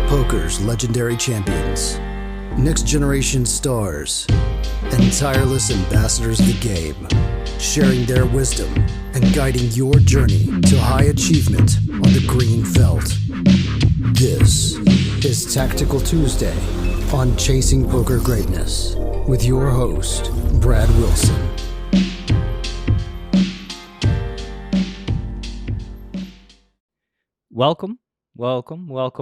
Poker's legendary champions, next generation stars, and tireless ambassadors of the game, sharing their wisdom and guiding your journey to high achievement on the green felt. This is Tactical Tuesday on Chasing Poker Greatness with your host, Brad Wilson. Welcome,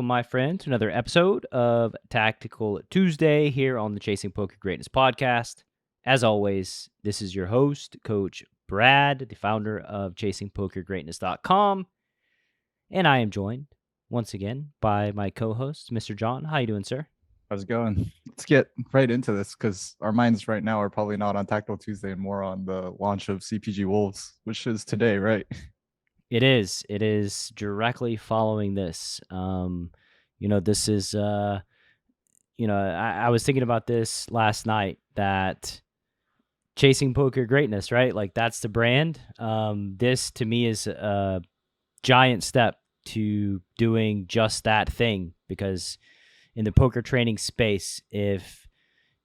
my friend, to another episode of Tactical Tuesday here on the Chasing Poker Greatness podcast. As always, this is your host, Coach Brad, the founder of ChasingPokerGreatness.com, and I am joined once again by my co-host, Mr. Jon. How you doing, sir? How's it going? Let's get right into this because our minds right now are probably not on Tactical Tuesday and more on the launch of CPG Wolves, which is today, right? It is. It is directly following this. This is, I was thinking about this last night, that Chasing Poker Greatness, right? Like, that's the brand. This, to me, is a giant step to doing just that thing, because in the poker training space, if,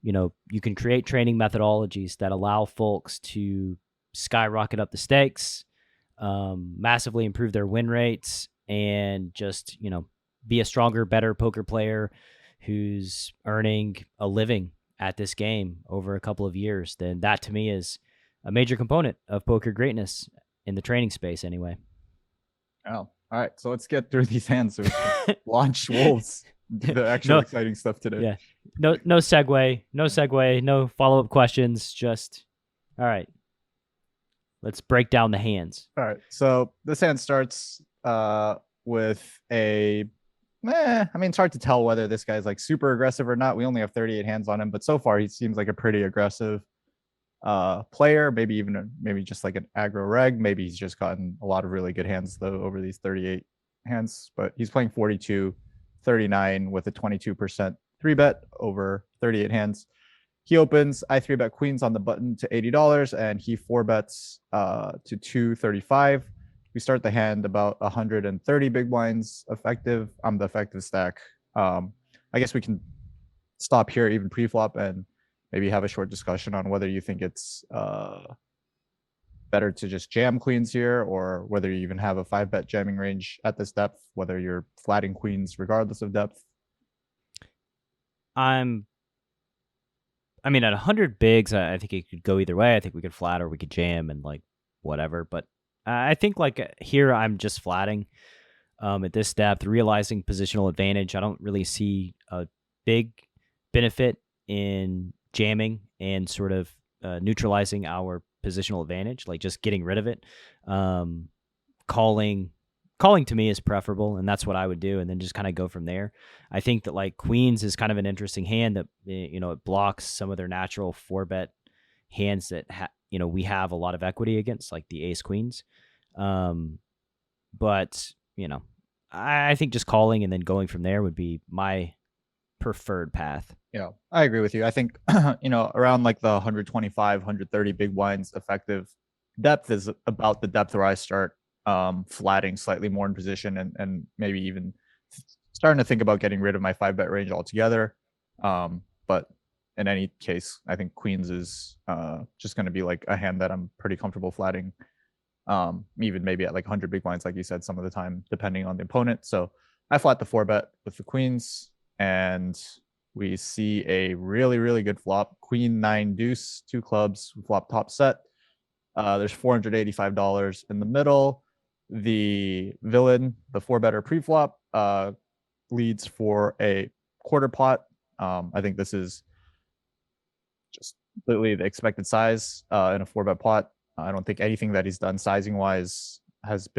you can create training methodologies that allow folks to skyrocket up the stakes, massively improve their win rates, and just, be a stronger, better poker player who's earning a living at this game over a couple of years, then that to me is a major component of poker greatness in the training space anyway. Oh, all right. So let's get through these hands so we can launch Wolves, the actual exciting stuff today. Yeah. No segue, no follow-up questions. Just, all right. Let's break down the hands. All right. So this hand starts with a, it's hard to tell whether this guy's like super aggressive or not. We only have 38 hands on him, but so far he seems like a pretty aggressive player. Maybe just like an aggro reg. Maybe he's just gotten a lot of really good hands though over these 38 hands, but he's playing 42-39 with a 22% 3-bet over 38 hands. He opens, I 3-bet queens on the button to $80, and he 4-bets to $235. We start the hand about 130 big blinds effective. I'm the effective stack. I guess we can stop here even pre-flop and maybe have a short discussion on whether you think it's better to just jam queens here, or whether you even have a 5-bet jamming range at this depth, whether you're flatting queens regardless of depth. At 100 bigs, I think it could go either way. I think we could flat or we could jam and like whatever. But I think like here I'm just flatting at this depth, realizing positional advantage. I don't really see a big benefit in jamming and sort of neutralizing our positional advantage, like just getting rid of it. Calling to me is preferable, and that's what I would do, and then just kind of go from there. I think that like queens is kind of an interesting hand that, it blocks some of their natural 4-bet hands that, we have a lot of equity against, like the ace queens. But, I think just calling and then going from there would be my preferred path. Yeah, I agree with you. I think, around like the 125, 130 big blinds effective depth is about the depth where I start flatting slightly more in position and maybe even starting to think about getting rid of my 5-bet range altogether. But in any case, I think queens is just going to be like a hand that I'm pretty comfortable flatting, even maybe at like 100 big blinds, like you said, some of the time, depending on the opponent. So I flat the 4-bet with the queens, and we see a really, really good flop. Queen 9 deuce, 2 clubs, flop top set. There's $485 in the middle. The villain, the 4-better pre-flop, leads for a quarter pot. I think this is just literally the expected size in a 4-bet pot. I don't think anything that he's done sizing wise has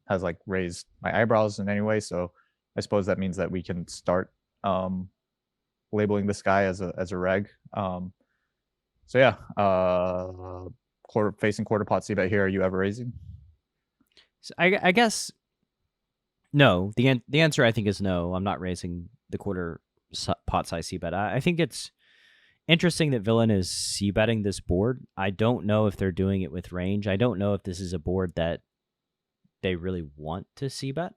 like raised my eyebrows in any way. So I suppose that means that we can start labeling this guy as a reg. Facing quarter pot c-bet here. Are you ever raising? So I guess no. The answer I think is no. I'm not raising the quarter pot size c-bet. I think it's interesting that Villain is c-betting this board. I don't know if they're doing it with range. I don't know if this is a board that they really want to c-bet.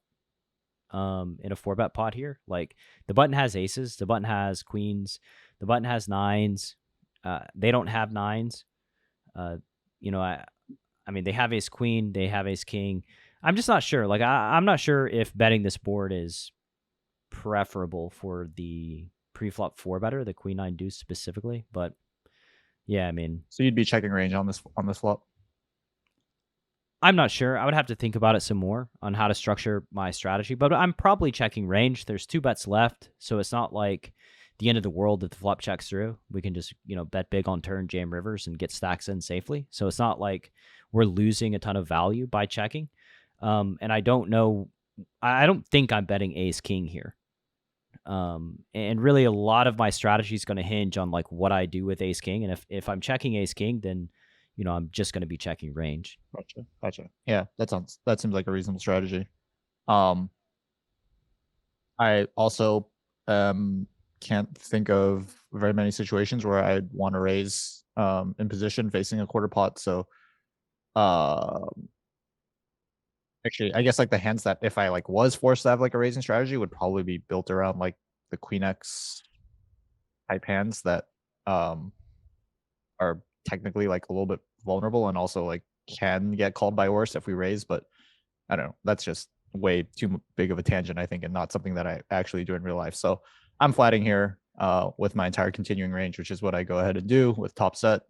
in a 4-bet pot here. Like the button has aces, the button has queens, the button has nines. They don't have nines. You know, I mean, they have ace queen, they have ace king. I'm just not sure. Like I'm not sure if betting this board is preferable for the pre-flop 4-better, the queen nine deuce specifically. But yeah, I mean, So you'd be checking range on this flop. I'm not sure. I would have to think about it some more on how to structure my strategy, but I'm probably checking range. There's 2 bets left, so it's not like the end of the world if the flop checks through. We can just, bet big on turn, jam rivers, and get stacks in safely. So it's not like we're losing a ton of value by checking. And I don't know. I don't think I'm betting ace king here. And really a lot of my strategy is going to hinge on like what I do with ace king. And if I'm checking ace king, then I'm just going to be checking range. Gotcha. Yeah, that seems like a reasonable strategy. I also can't think of very many situations where I'd want to raise in position facing a quarter pot. So actually, I guess like the hands that if I like was forced to have like a raising strategy would probably be built around like the queen X type hands that are technically like a little bit vulnerable and also like can get called by worse if we raise. But I don't know. That's just way too big of a tangent, I think, and not something that I actually do in real life. So I'm flatting here with my entire continuing range, which is what I go ahead and do with top set.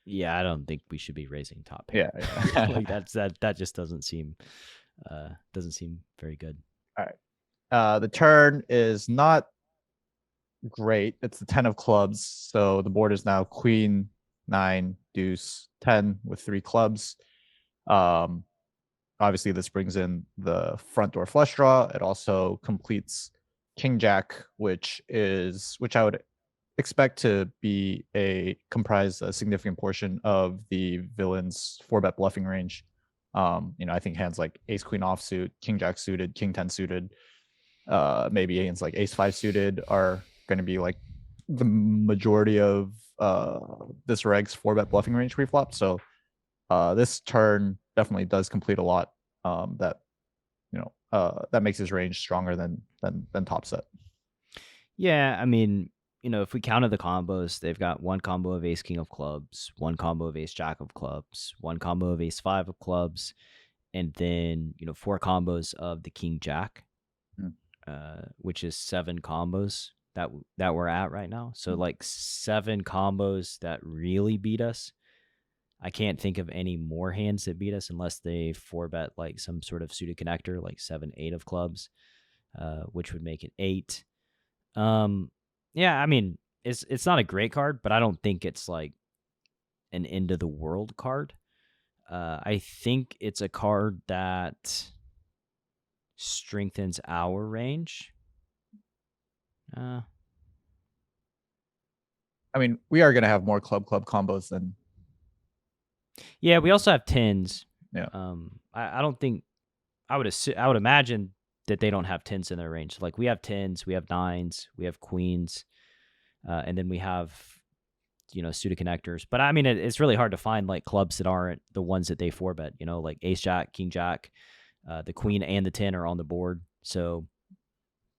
Yeah, I don't think we should be raising top pair. Yeah. Like that just doesn't seem very good. All right. The turn is not great. It's the 10 of clubs. So the board is now queen, 9, deuce, 10 with 3 clubs. Obviously this brings in the front door flush draw. It also completes king jack, which I would expect to comprise a significant portion of the villain's 4-bet bluffing range. I think hands like ace queen offsuit, king jack suited, king 10 suited, maybe hands like ace 5 suited are going to be like the majority of this reg's 4-bet bluffing range pre-flop. So this turn definitely does complete a lot that makes his range stronger than top set. Yeah, I mean, if we counted the combos, they've got one combo of ace king of clubs, one combo of ace jack of clubs, one combo of ace 5 of clubs, and then 4 combos of the king jack, which is 7 combos that we're at right now. So like 7 combos that really beat us. I can't think of any more hands that beat us unless they 4-bet like some sort of suited connector, like 7, 8 of clubs, which would make it 8. Yeah, I mean, it's not a great card, but I don't think it's like an end of the world card. I think it's a card that strengthens our range. I mean, we are going to have more club combos than. Yeah, we also have 10s. Yeah. I don't think I would imagine that they don't have 10s in their range. Like we have 10s, we have 9s, we have queens, and then we have suited connectors. But I mean, it's really hard to find like clubs that aren't the ones that they 4-bet. Like ace jack, king jack, the queen and the 10 are on the board, so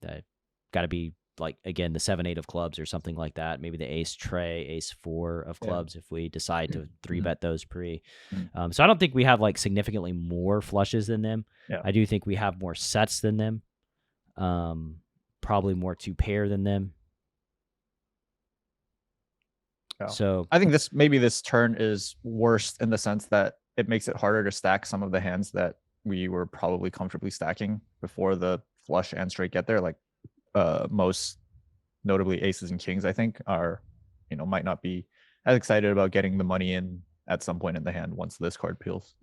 that got to be like again the 7, 8 of clubs or something like that. Maybe the ace tray, ace 4 of clubs if we decide to 3-bet those pre. So I don't think we have like significantly more flushes than them. Yeah. I do think we have more sets than them. Probably more 2-pair than them. Yeah. So I think this turn is worse in the sense that it makes it harder to stack some of the hands that we were probably comfortably stacking before the flush and straight get there. Like most notably aces and kings, I think, are might not be as excited about getting the money in at some point in the hand once this card peels.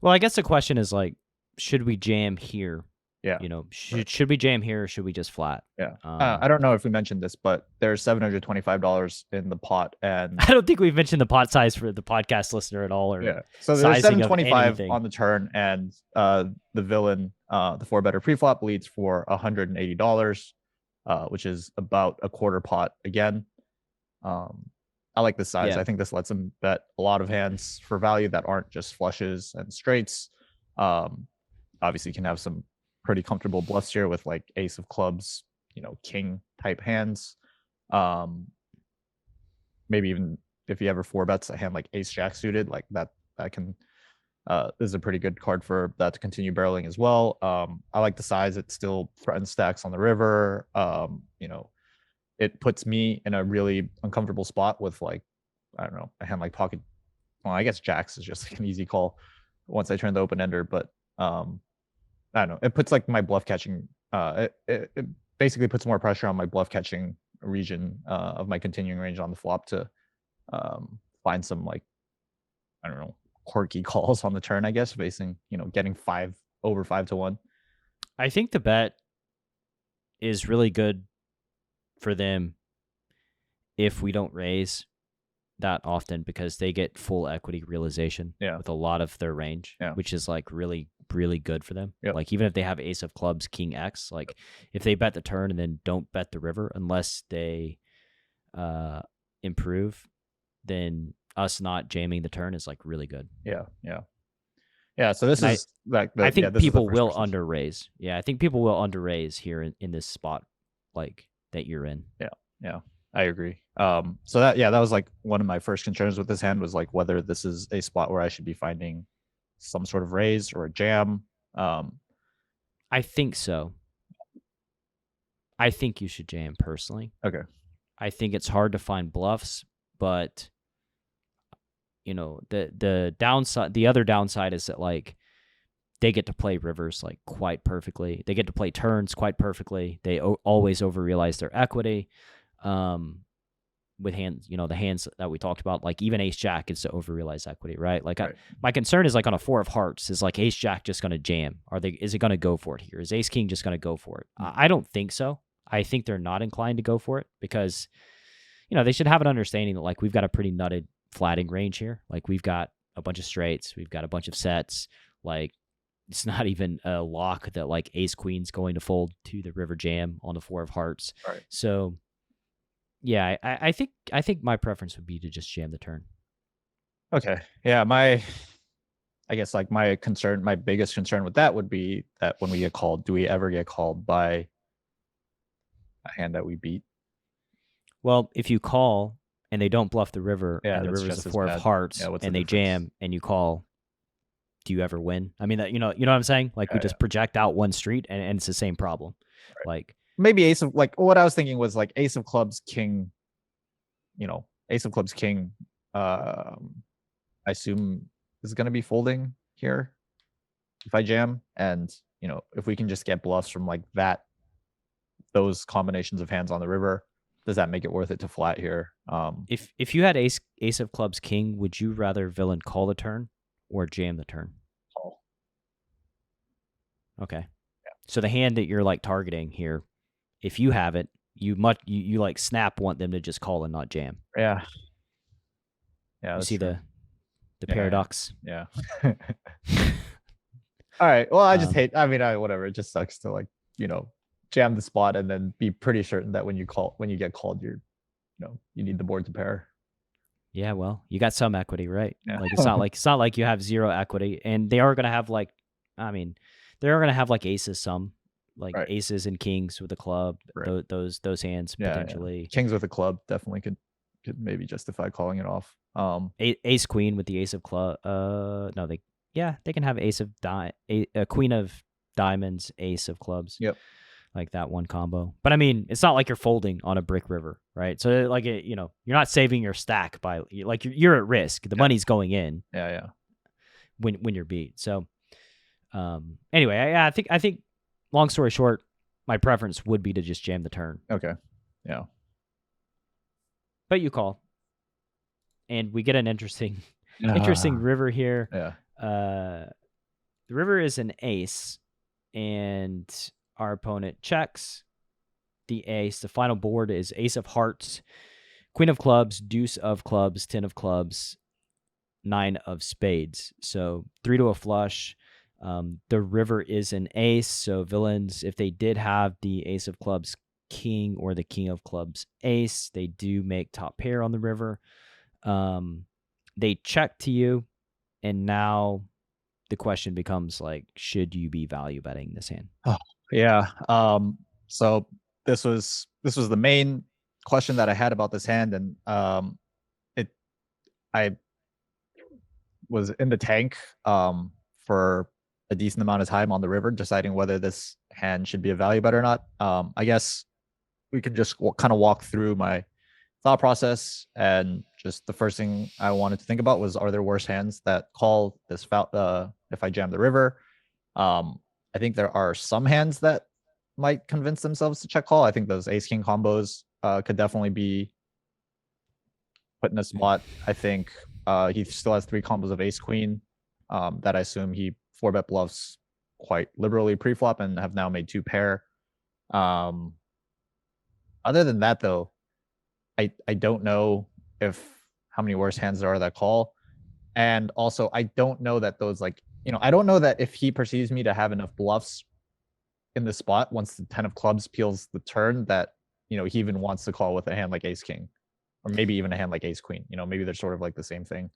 Well, I guess the question is like, should we jam here? Yeah. Should we jam here or should we just flat? Yeah. I don't know if we mentioned this, but there's $725 in the pot, and I don't think we've mentioned the pot size for the podcast listener at all. Or yeah. So there's $725 on the turn, and the villain, the 4-better preflop leads for $180, which is about a quarter pot again. I like this size. Yeah. I think this lets him bet a lot of hands for value that aren't just flushes and straights. Obviously, can have some pretty comfortable bluffs here with like ace of clubs, king type hands. Maybe even if he ever four bets a hand like ace jack suited, like that can this is a pretty good card for that to continue barreling as well. I like the size. It still threatens stacks on the river. It puts me in a really uncomfortable spot with like, I don't know, a hand like pocket. Well, I guess jacks is just like an easy call once I turn the open ender, but I don't know. It puts like my bluff catching. It basically puts more pressure on my bluff catching region of my continuing range on the flop to find some like, I don't know, quirky calls on the turn, I guess, facing, getting over 5-1. I think the bet is really good for them if we don't raise that often, because they get full equity realization with a lot of their range, which is like really, really good for them. Yep. Like even if they have ace of clubs, king X, like if they bet the turn and then don't bet the river unless they improve, then us not jamming the turn is like really good. Yeah. So this is I think people will under raise. Yeah, I think people will under raise here in this spot, like that you're in. Yeah. I agree. So that was like one of my first concerns with this hand was like whether this is a spot where I should be finding some sort of raise or a jam. I think so. I think you should jam personally. Okay. I think it's hard to find bluffs, but the downside, the other downside is that like they get to play rivers like quite perfectly. They get to play turns quite perfectly. They always overrealize their equity. With hands, the hands that we talked about, like even ace jack is to overrealize equity, right? Like right. My concern is like on a 4 of hearts is like ace jack just going to jam? Is it going to go for it here? Is ace king just going to go for it? I don't think so. I think they're not inclined to go for it because, they should have an understanding that like we've got a pretty nutted flatting range here. Like we've got a bunch of straights, we've got a bunch of sets. Like it's not even a lock that like ace queen's going to fold to the river jam on the 4 of hearts. Right. So yeah, I think my preference would be to just jam the turn. Okay. Yeah, I guess like my biggest concern with that would be that when we get called, do we ever get called by a hand that we beat? Well, if you call and they don't bluff the river, and the river's a 4 of hearts, and they jam and you call, do you ever win? I mean, that you know what I'm saying? Like we just project out one street, and it's the same problem. Right. Like maybe ace of like what I was thinking was like ace of clubs, king. Ace of clubs, king. I assume is going to be folding here if I jam, and if we can just get bluffs from like that, those combinations of hands on the river, does that make it worth it to flat here? If you had ace of clubs, king, would you rather villain call the turn or jam the turn? Call. Okay. Yeah. So the hand that you're like targeting here, if you have it, you like snap want them to just call and not jam. Yeah. You see true. the paradox. Yeah. All right. Well, I just hate. I mean, whatever. It just sucks to like jam the spot and then be pretty certain that when you get called, you're you need the board to pair. Yeah. Well, you got some equity, right? Yeah. Like it's not like you have zero equity, and they are gonna have like, they are gonna have like aces some. Like right. Aces and kings with a club, right. those hands potentially. Yeah. Kings with a club definitely could maybe justify calling it off. Ace queen with the ace of club. No, they can have ace of queen of diamonds, ace of clubs. Yep, like that one combo. But I mean, it's not like you're folding on a brick river, right? So like you're not saving your stack by like you're at risk. The money's going in. Yeah. When you're beat. So, anyway, I think. Long story short, my preference would be to just jam the turn. Okay. Yeah. But you call. And we get an interesting river here. Yeah. The river is an ace, and our opponent checks the ace. The final board is ace of hearts, queen of clubs, deuce of clubs, 10 of clubs, 9 of spades. So 3 to a flush. The river is an ace, so villains, if they did have the ace of clubs king or the king of clubs ace, they do make top pair on the river. They check to you, and now the question becomes like, should you be value betting this hand? Oh, yeah. So this was the main question that I had about this hand, and I was in the tank for a decent amount of time on the river, deciding whether this hand should be a value bet or not. I guess we can just kind of walk through my thought process, and just the first thing I wanted to think about was, are there worse hands that call this if I jam the river? I think there are some hands that might convince themselves to check call. I think those ace king combos could definitely be put in a spot. I think he still has 3 combos of ace queen that I assume he 4-bet bluffs quite liberally pre-flop and have now made 2 pair. Other than that, though, I don't know how many worse hands there are that call. And also, I don't know that those, like, I don't know that if he perceives me to have enough bluffs in the spot once the 10 of clubs peels the turn, that, he even wants to call with a hand like ace king, or maybe even a hand like ace queen. Maybe they're sort of like the same thing.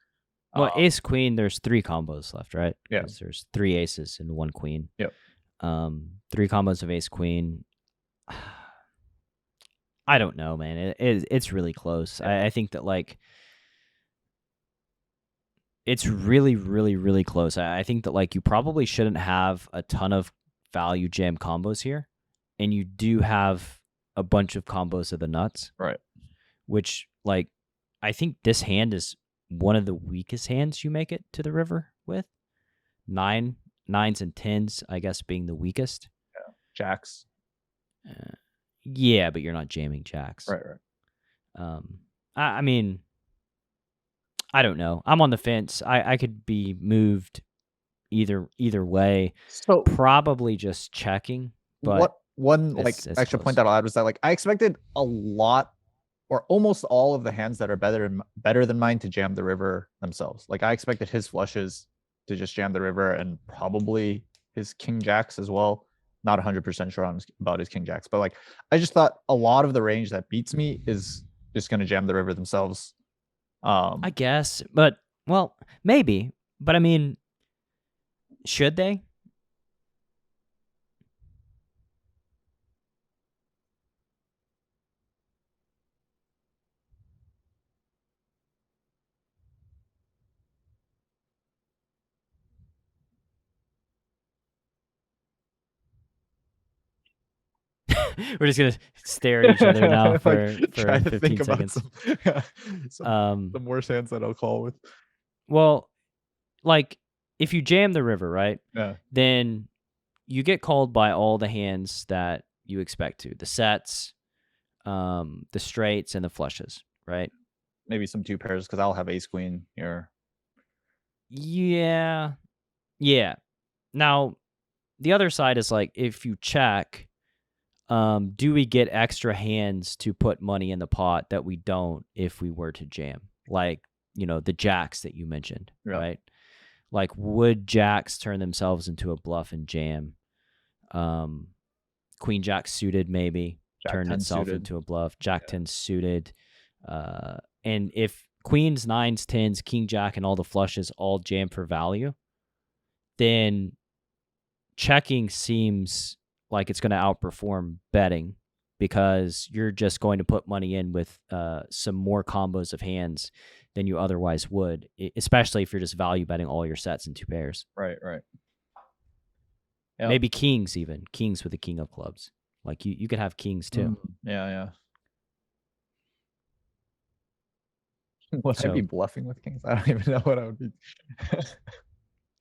Well, ace queen, there's 3 combos left, right? Yeah. There's 3 aces and 1 queen. Yep. 3 combos of ace queen. I don't know, man. It's really close. Yeah. I think that, like, it's really, really, really close. I think that, like, you probably shouldn't have a ton of value jam combos here, and you do have a bunch of combos of the nuts. Right. Which, like, I think this hand is one of the weakest hands you make it to the river with. 9s and 10s, I guess, being the weakest. Yeah. Jacks. Yeah, but you're not jamming jacks. Right. I mean, I don't know. I'm on the fence. I could be moved either way. So probably just checking. But one it's extra close. point that I'll add was that, like, I expected a lot or almost all of the hands that are better than mine to jam the river themselves. Like, I expected his flushes to just jam the river, and probably his king jacks as well. Not 100% sure about his king jacks, but, like, I just thought a lot of the range that beats me is just going to jam the river themselves. I guess, but, well, maybe. But I mean, should they? We're just gonna stare at each other now for trying to 15 think about seconds. some worse hands that I'll call with. Well, like, if you jam the river, right? Yeah. Then you get called by all the hands that you expect to. The sets, the straights, and the flushes, right? Maybe some 2 pairs, because I'll have ace queen here. Yeah. Now, the other side is, like, if you check, do we get extra hands to put money in the pot that we don't if we were to jam? Like, the jacks that you mentioned, right? Like, would jacks turn themselves into a bluff and jam? Queen jack suited maybe turn itself into a bluff. Jack 10 suited. And if queens, 9s, 10s, king jack, and all the flushes all jam for value, then checking seems like it's going to outperform betting, because you're just going to put money in with some more combos of hands than you otherwise would, especially if you're just value betting all your sets in 2 pairs. Right. Yep. Maybe kings, even kings with the king of clubs. Like, you could have kings too. Yeah. Would I be bluffing with kings? I don't even know what I would be.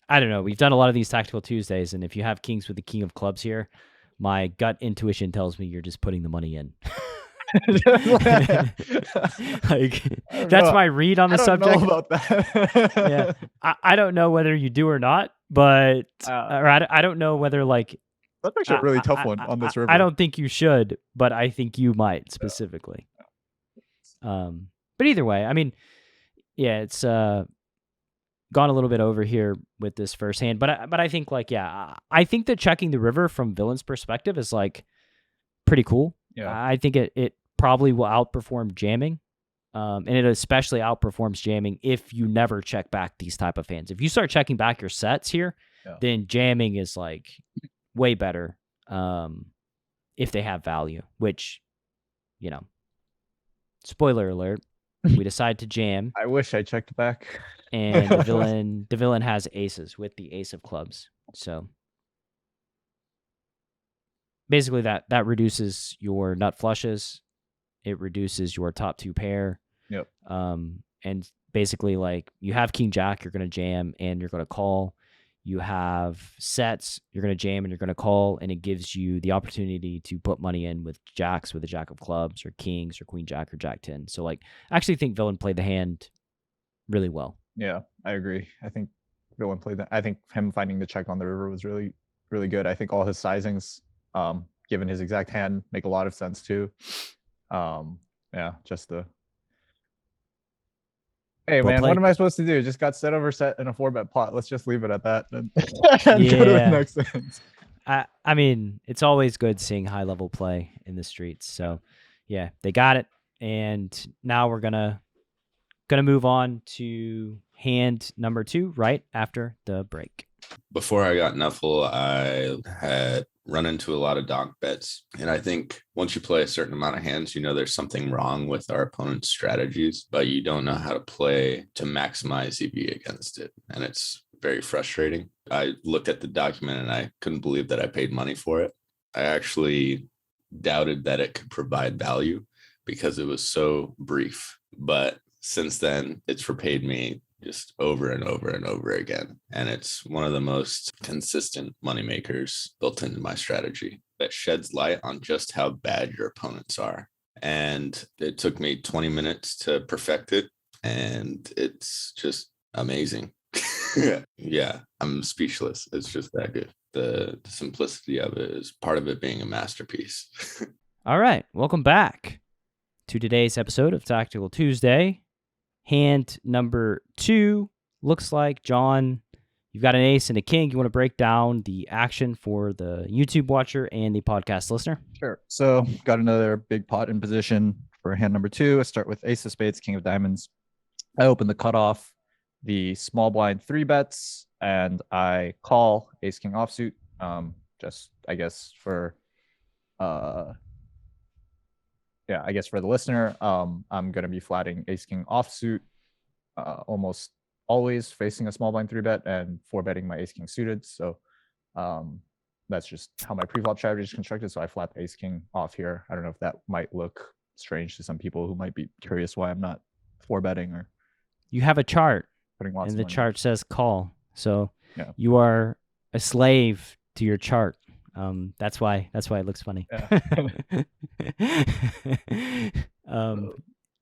I don't know. We've done a lot of these Tactical Tuesdays, and if you have kings with the king of clubs here, my gut intuition tells me you're just putting the money in. Like, that's my read on the subject. I don't know about that. Yeah, I don't know whether you do or not, but or I don't know whether, like, that's actually a really tough one on this river. I don't think you should, but I think you might specifically. But either way, I mean, yeah, it's gone a little bit over here with this first hand, but I think, like, yeah, I think that checking the river from Villain's perspective is, like, pretty cool. Yeah, I think it probably will outperform jamming. And it especially outperforms jamming if you never check back these type of hands. If you start checking back your sets here, then jamming is like way better if they have value, which, you know, spoiler alert, we decide to jam. I wish I checked back. And the villain has aces with the ace of clubs. So basically that reduces your nut flushes. It reduces your top 2 pair. Yep. And basically, like, you have king jack, you're going to jam and you're going to call. You have sets, you're going to jam and you're going to call, and it gives you the opportunity to put money in with jacks, with a jack of clubs or kings or queen jack or jack 10. So, like, I actually think villain played the hand really well. Yeah, I agree. I think villain played that. I think him finding the check on the river was really, really good. I think all his sizings, given his exact hand, make a lot of sense too. Yeah, just the. Hey man, what am I supposed to do? Just got set over set in a 4-bet pot. Let's just leave it at that and go to the next thing. I mean, it's always good seeing high level play in the streets. So yeah, they got it. And now we're gonna move on to hand number 2 right after the break. Before I got Nuffle, I had run into a lot of donk bets. And I think once you play a certain amount of hands, you know there's something wrong with our opponent's strategies, but you don't know how to play to maximize EV against it. And it's very frustrating. I looked at the document and I couldn't believe that I paid money for it. I actually doubted that it could provide value because it was so brief. But since then, it's repaid me just over and over and over again. And it's one of the most consistent moneymakers built into my strategy that sheds light on just how bad your opponents are. And it took me 20 minutes to perfect it. And it's just amazing. Yeah, I'm speechless. It's just that good. The simplicity of it is part of it being a masterpiece. All right. Welcome back to today's episode of Tactical Tuesday. Hand number 2 looks like, John, you've got an ace and a king. You want to break down the action for the YouTube watcher and the podcast listener? Sure. So got another big pot in position for hand number 2. I start with ace of spades, king of diamonds. I open the cutoff, the small blind 3 bets, and I call ace king offsuit. Just, I guess, for I guess for the listener, I'm going to be flatting ace king offsuit almost always, facing a small blind 3-bet and 4-betting my ace king suited. So that's just how my pre-flop strategy is constructed. So I flat the ace king off here. I don't know if that might look strange to some people who might be curious why I'm not 4-betting or. You have a chart, putting lots and of the chart says call. So yeah. You are a slave to your chart. That's why it looks funny. Yeah.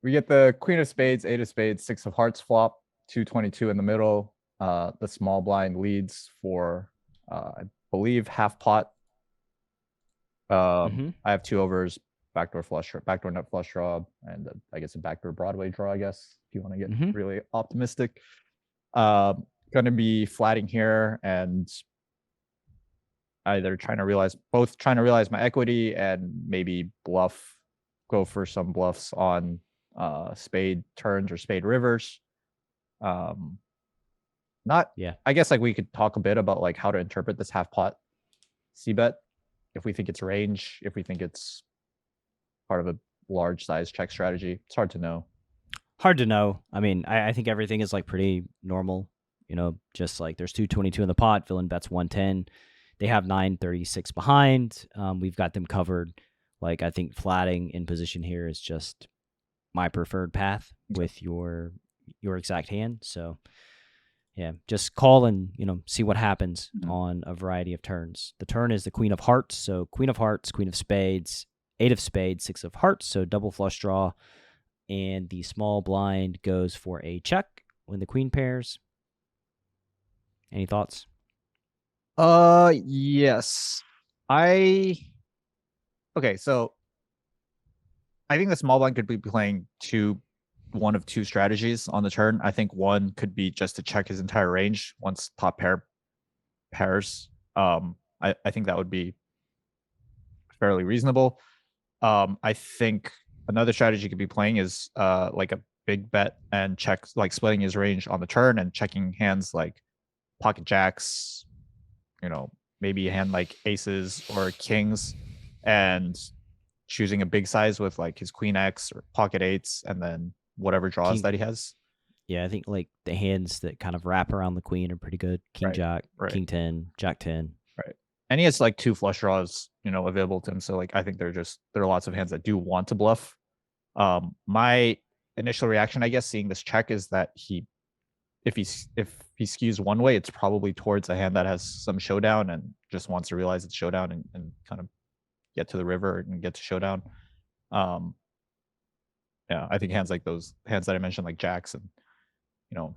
We get the queen of spades, 8 of spades, 6 of hearts flop, 222 in the middle. The small blind leads for, I believe, half pot. I have 2 overs, backdoor nut flush draw, and I guess a backdoor Broadway draw, I guess, if you want to get really optimistic. Going to be flatting here and either trying to realize my equity and maybe go for some bluffs on spade turns or spade rivers. I guess, like, we could talk a bit about like how to interpret this half pot c-bet, if we think it's range, if we think it's part of a large size check strategy. It's hard to know. I mean, I think everything is like pretty normal, just like there's 222 in the pot, villain bets 110. They have 936 behind. We've got them covered. Like, I think flatting in position here is just my preferred path with your exact hand. So yeah, just call and, see what happens on a variety of turns. The turn is the queen of hearts. So queen of hearts, queen of spades, 8 of spades, 6 of hearts. So double flush draw. And the small blind goes for a check when the queen pairs. Any thoughts? Yes. Okay, so I think the small blind could be playing one of 2 strategies on the turn. I think one could be just to check his entire range once top pair pairs. I think that would be fairly reasonable. I think another strategy you could be playing is like a big bet and check, like splitting his range on the turn and checking hands like pocket jacks, maybe a hand like aces or kings, and choosing a big size with like his queen X or pocket eights, and then whatever draws that he has. Yeah, I think like the hands that kind of wrap around the queen are pretty good. King Jack, King 10, Jack 10. Right. And he has like 2 flush draws, available to him. So like I think there are lots of hands that do want to bluff. My initial reaction, I guess, seeing this check is that if he skews one way, it's probably towards a hand that has some showdown and just wants to realize it's showdown and kind of get to the river and get to showdown. Yeah, I think hands like those hands that I mentioned, like jacks and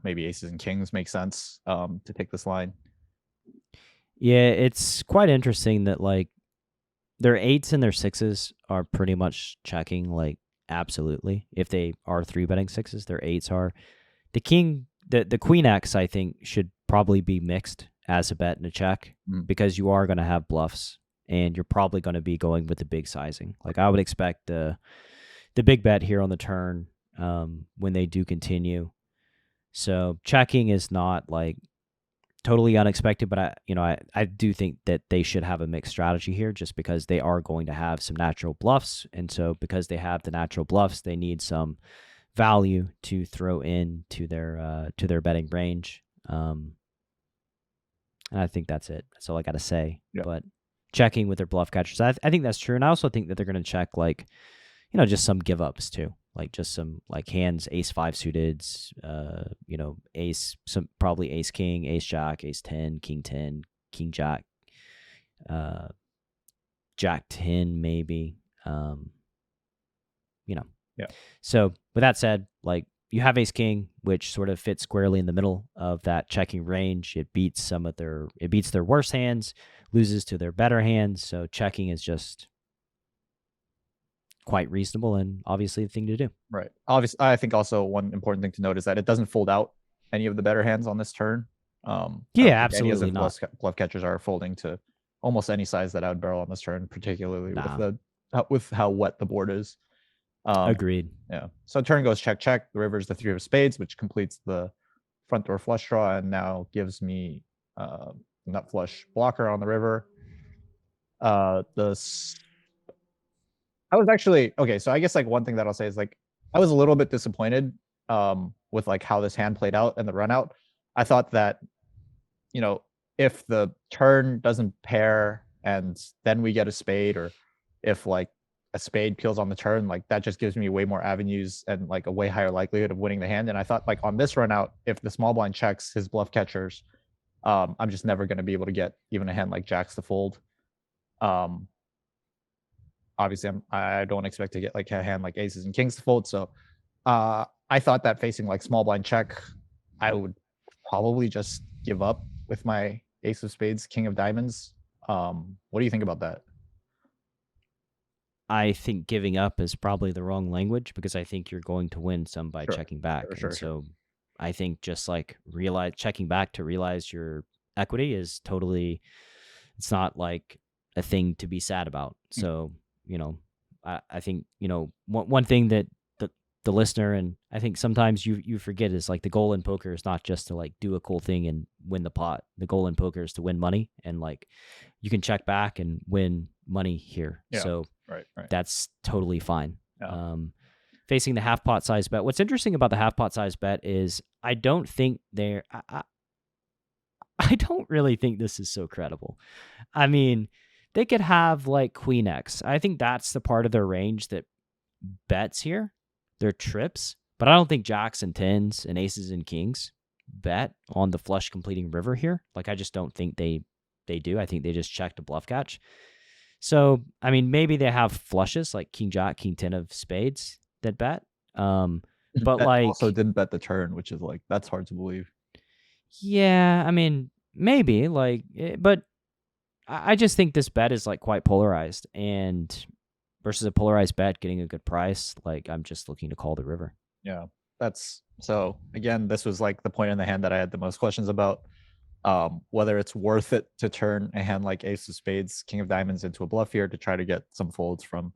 maybe aces and kings, make sense to take this line. Yeah, it's quite interesting that like their 8s and their 6s are pretty much checking, like absolutely. If they are 3-betting 6s, their 8s are. The king, the queen X, I think, should probably be mixed as a bet and a check because you are going to have bluffs and you're probably going to be going with the big sizing. Like I would expect the big bet here on the turn when they do continue. So checking is not like totally unexpected, but I do think that they should have a mixed strategy here just because they are going to have some natural bluffs. And so because they have the natural bluffs, they need some value to throw in to their betting range. And I think that's it. That's all I got to say. Yeah. But checking with their bluff catchers, I think that's true. And I also think that they're going to check like, just some give ups too. Like just some like hands, ace 5 suiteds, ace, some probably ace king, ace jack, ace 10, king 10, king jack, jack 10 maybe. Yeah. So with that said, like you have ace king, which sort of fits squarely in the middle of that checking range. It beats their worst hands, loses to their better hands. So checking is just quite reasonable and obviously the thing to do. Right. Obviously, I think also one important thing to note is that it doesn't fold out any of the better hands on this turn. Yeah, absolutely not. Bluff catchers are folding to almost any size that I would barrel on this turn, particularly with how wet the board is. Agreed. Yeah. So turn goes check, check. The river is the 3 of spades, which completes the front door flush draw and now gives me nut flush blocker on the river. I was actually okay. So I guess like one thing that I'll say is like I was a little bit disappointed with like how this hand played out and the run out. I thought that if the turn doesn't pair and then we get a spade, or if like a spade peels on the turn, like that just gives me way more avenues and like a way higher likelihood of winning the hand. And I thought like on this run out, if the small blind checks his bluff catchers, I'm just never going to be able to get even a hand like jacks to fold. Obviously, I don't expect to get like a hand like aces and kings to fold. So I thought that facing like small blind check, I would probably just give up with my ace of spades, king of diamonds. What do you think about that? I think giving up is probably the wrong language because I think you're going to win some by checking back. So I think just like checking back to realize your equity is totally, it's not like a thing to be sad about. So, I think, one thing that the listener, and I think sometimes you forget is like the goal in poker is not just to like do a cool thing and win the pot. The goal in poker is to win money, and like you can check back and win money here. Yeah, so right. That's totally fine. Yeah. Facing the half pot size bet. What's interesting about the half pot size bet is I don't think I don't really think this is so credible. I mean, they could have like queen X. I think that's the part of their range that bets here. Their trips, but I don't think jacks and tens and aces and kings bet on the flush completing river here. Like I just don't think they do. I think they just check to bluff catch. So I mean, maybe they have flushes like king jack, king 10 of spades that bet. But that like also didn't bet the turn, which is like that's hard to believe. Yeah, I mean maybe like, but I just think this bet is like quite polarized, and versus a polarized bet getting a good price, like I'm just looking to call the river. Yeah, that's so again, this was like the point in the hand that I had the most questions about, whether it's worth it to turn a hand like ace of spades, king of diamonds into a bluff here to try to get some folds from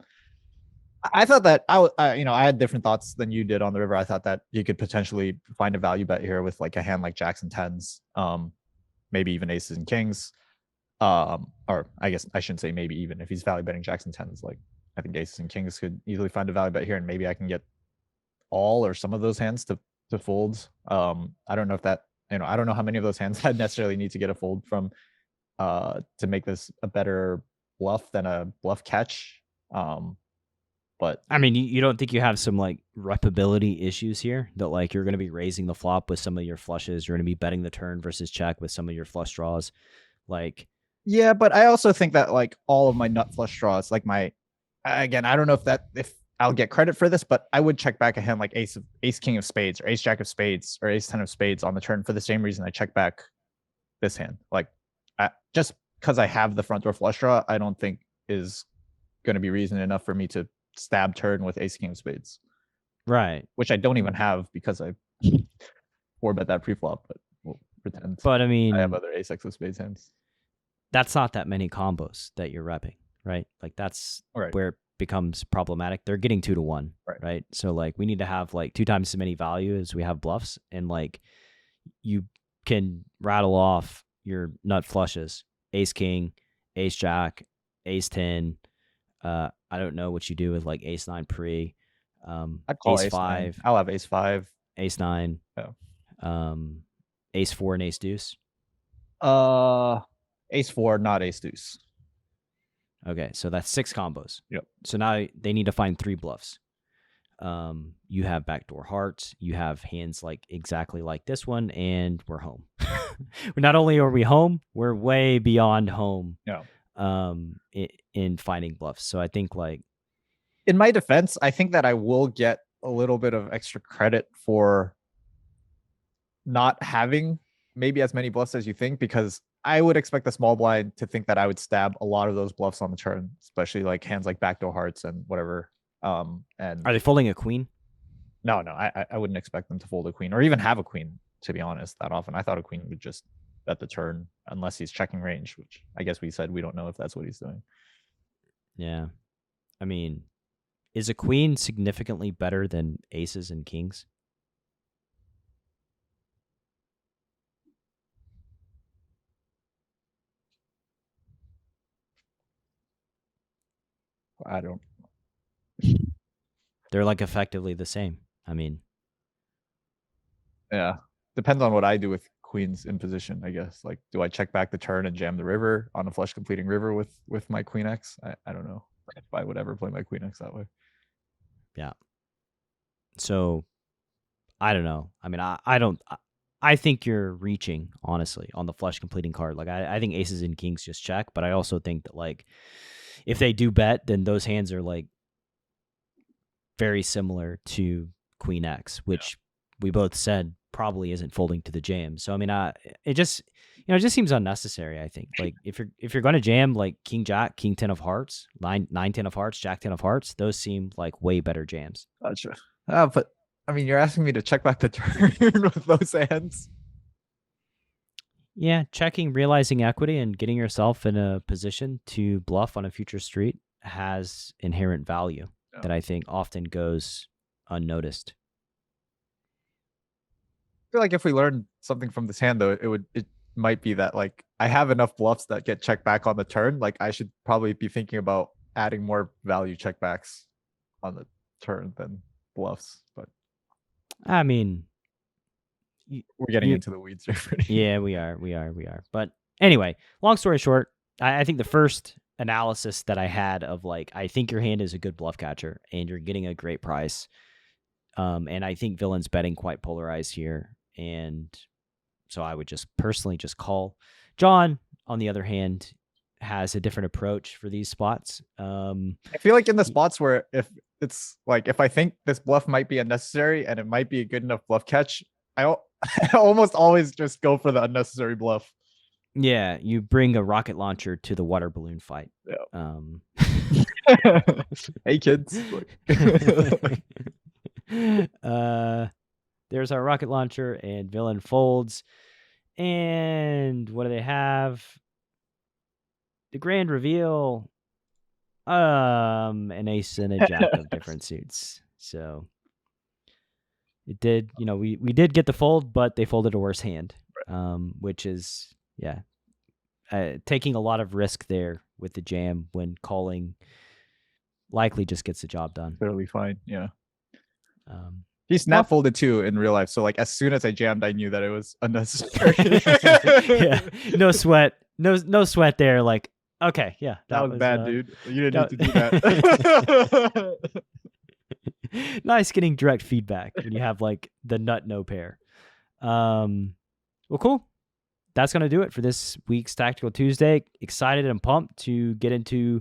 I thought that I had different thoughts than you did on the river. I thought that you could potentially find a value bet here with like a hand like Jacks and tens, maybe even aces and kings. Or I guess I shouldn't say maybe even if he's value betting Jacks and tens, like I think aces and kings could easily find a value bet here, and maybe I can get all or some of those hands to fold. I don't know if that I don't know how many of those hands I necessarily need to get a fold from to make this a better bluff than a bluff catch. But I mean, you don't think you have some like repability issues here that like you're going to be raising the flop with some of your flushes, you're going to be betting the turn versus check with some of your flush draws, like. Yeah, but I also think that like all of my nut flush draws, like again, I don't know if I'll get credit for this, but I would check back a hand like ace king of spades or ace jack of spades or ace 10 of spades on the turn for the same reason I check back this hand. Like just because I have the front door flush draw, I don't think is going to be reason enough for me to stab turn with ace king of spades. Right. Which I don't even have because I 4-bet that pre-flop, but we'll pretend. But I mean, I have other ace x of spades hands. That's not that many combos that you're repping, right? Like that's where it becomes problematic. They're getting 2-1, right? So like we need to have like 2 times as many value as we have bluffs, and like you can rattle off your nut flushes, ace king, ace jack, ace 10. I don't know what you do with like ace 9 pre. I'd call ace 5. 5. I'll have ace 5, ace 9. Yeah. Ace 4 and ace deuce. Ace 4, not ace deuce. Okay, so that's 6 combos. Yep. So now they need to find 3 bluffs. You have backdoor hearts. You have hands like exactly like this one, and we're home. Not only are we home, we're way beyond home. Yeah. In finding bluffs. So I think like, in my defense, I think that I will get a little bit of extra credit for not having maybe as many bluffs as you think, because I would expect the small blind to think that I would stab a lot of those bluffs on the turn, especially like hands like backdoor hearts and whatever. And are they folding a queen? No, I wouldn't expect them to fold a queen or even have a queen, to be honest, that often. I thought a queen would just bet the turn unless he's checking range, which I guess we said we don't know if that's what he's doing. Yeah. I mean, is a queen significantly better than aces and kings? I don't. They're like effectively the same. I mean, yeah, depends on what I do with queens in position, I guess. Like, do I check back the turn and jam the river on a flush completing river with my queen X? I don't know if I would ever play my queen X that way. Yeah. So I don't know. I mean, I think you're reaching, honestly, on the flush completing card. Like I think aces and kings just check, but I also think that like if they do bet, then those hands are like very similar to queen X, which we both said probably isn't folding to the jam. So I mean, it just it just seems unnecessary. I think like if you're going to jam like king jack, king 10 of hearts, 9 10 of hearts, jack 10 of hearts, those seem like way better jams. Gotcha. But I mean, you're asking me to check back the turn with those hands. Yeah, checking, realizing equity, and getting yourself in a position to bluff on a future street has inherent value that I think often goes unnoticed. I feel like if we learned something from this hand, though, it might be that like I have enough bluffs that get checked back on the turn. Like I should probably be thinking about adding more value checkbacks on the turn than bluffs. But I mean, we're getting into the weeds here. Yeah, we are. But anyway, long story short, I think the first analysis that I had of like, I think your hand is a good bluff catcher and you're getting a great price. And I think Villain's betting quite polarized here. And so I would just personally just call. Jon, on the other hand, has a different approach for these spots. I feel like in the spots where if it's like, if I think this bluff might be unnecessary and it might be a good enough bluff catch, I almost always just go for the unnecessary bluff. Yeah, you bring a rocket launcher to the water balloon fight. Yeah. Hey kids. There's our rocket launcher and Villain folds. And what do they have? The grand reveal. An ace and a jack of different suits. So it did, we did get the fold, but they folded a worse hand, which is, taking a lot of risk there with the jam when calling likely just gets the job done. Totally fine. Yeah. He snap folded too in real life. So like as soon as I jammed, I knew that it was unnecessary. Yeah. No sweat. No sweat there. Like, okay. Yeah. That was bad, dude. You didn't need to do that. Nice getting direct feedback when you have like the nut no pair. Well, cool. That's going to do it for this week's Tactical Tuesday. Excited and pumped to get into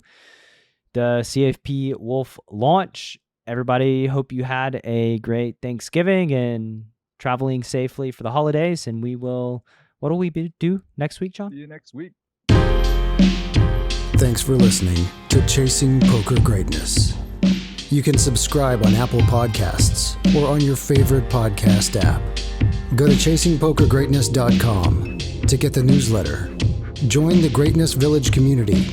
the CFP Wolf launch. Everybody, hope you had a great Thanksgiving and traveling safely for the holidays. And what will we do next week, Jon? See you next week. Thanks for listening to Chasing Poker Greatness. You can subscribe on Apple Podcasts or on your favorite podcast app. Go to chasingpokergreatness.com to get the newsletter, join the Greatness Village community,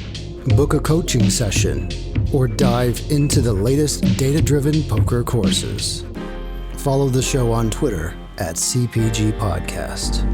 book a coaching session, or dive into the latest data-driven poker courses. Follow the show on Twitter @CPG Podcast.